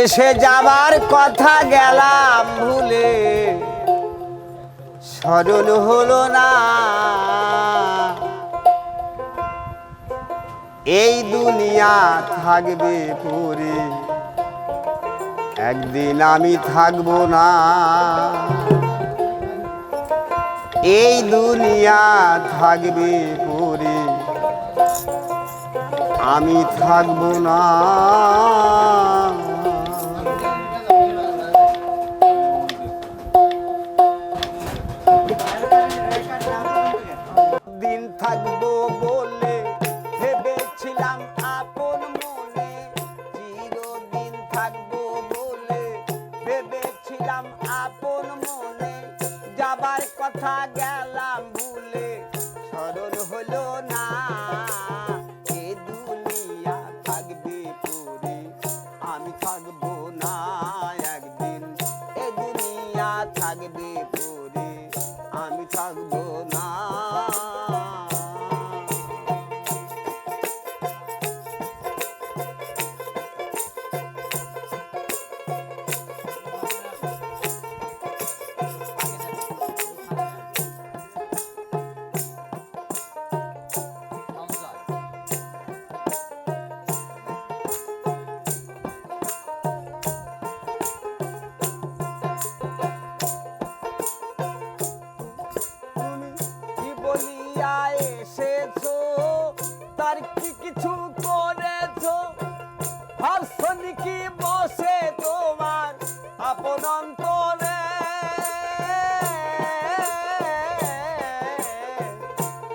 এসে যাবার কথা গেলাম ভুলে, স্মরণ হলো না। এই দুনিয়া থাকবে পরে, একদিন আমি থাকবো না। এই দুনিয়া থাকবে পরে, আমি থাকবো না। দিন থাকবো বলে ভেবেছিলাম আপন মনে, চিরদিন থাকবো বলে ভেবেছিলাম আপন মনে। যাবার কথা গেলাম ভুলে, স্মরণ হলো না। এ দুনিয়া থাকবে পরে, আমি থাকবো না একদিন। এ দুনিয়া থাকবে পরে, আমি থাকবো না। বলিয়া এসেছো, তার কি কিছু করেছো? ভাবছনি কি বসে তোমার আপন অন্তরে?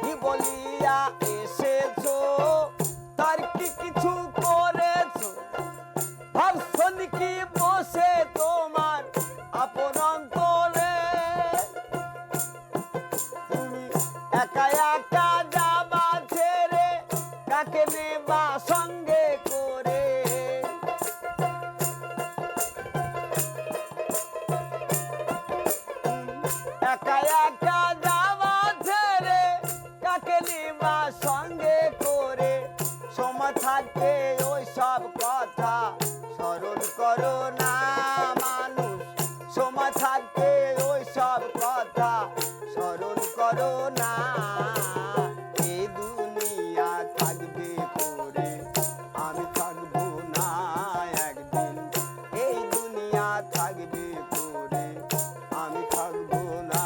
কি বলিয়া এসেছো, তার কি কিছু করেছো? ভাবছনি কি বসে তোমার আপন অন্তরে? একা একা যাবা ছেড়ে, কাকে নেবা সঙ্গে করে? একা একা যাবা ছেড়ে, কাকে নেবা সঙ্গে করে? সময় থাকতে ওই সব কথা স্মরণ করো না মানুষ। সময় থাকতে ওই সব কথা স্মরণ করো না। এই দুনিয়া থাকবে পরে, আমি থাকবো না একদিন। এই দুনিয়া থাকবে পরে, আমি থাকবো না।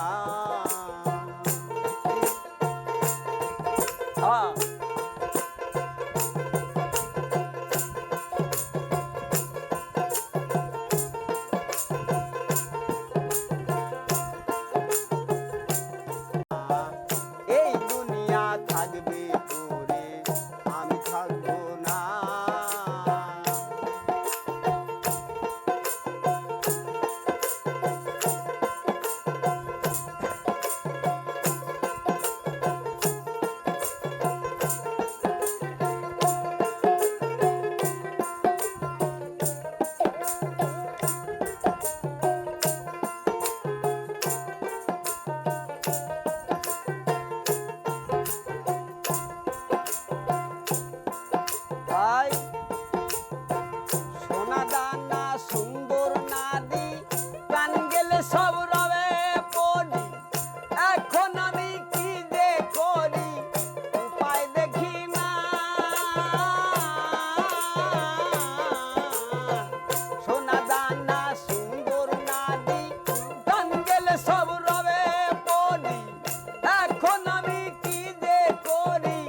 এই দুনিয়া থাকবে পরে, আমি থাকবো না। ভাই সোনা দানা সুন্দর নারী, প্রাণ গেলে সব রবে পড়ি। এখন আমি কি যে করি, উপায় দেখি না। সোনা দানা সুন্দর নারী, প্রাণ গেলে সব রবে পড়ি। এখন আমি কি যে করি,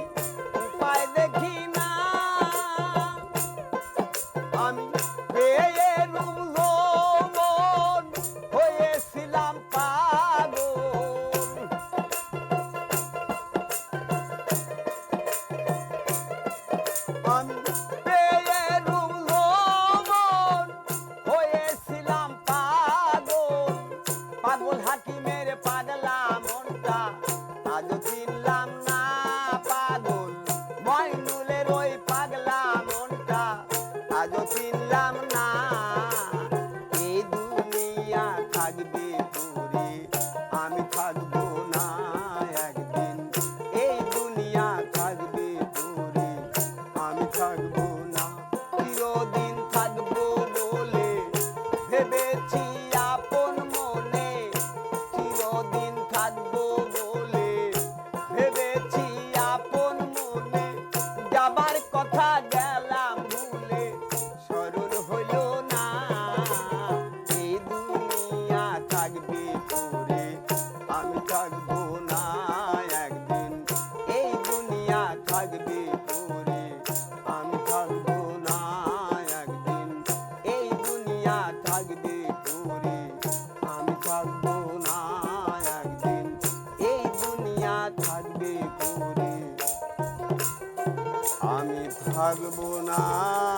উপায় দেখি না। আমি পেয়ে রূপ যৌবন হয়েছিলাম পাগল। আমি পেয়ে রূপ যৌবন হয়েছিলাম পাগল। পাগল হাকিমের পাগলা মনটা আজও চিনলাম না। পাগল মইনুলের ওই পাগলা মনটা আজও চিনলাম না। এই দুনিয়া থাকবে পরে, আমি থাকবো না একদিন। এই দুনিয়া থাকবে পরে, আমি থাকবো না। চিরদিন থাকবো বলে থাকবো না।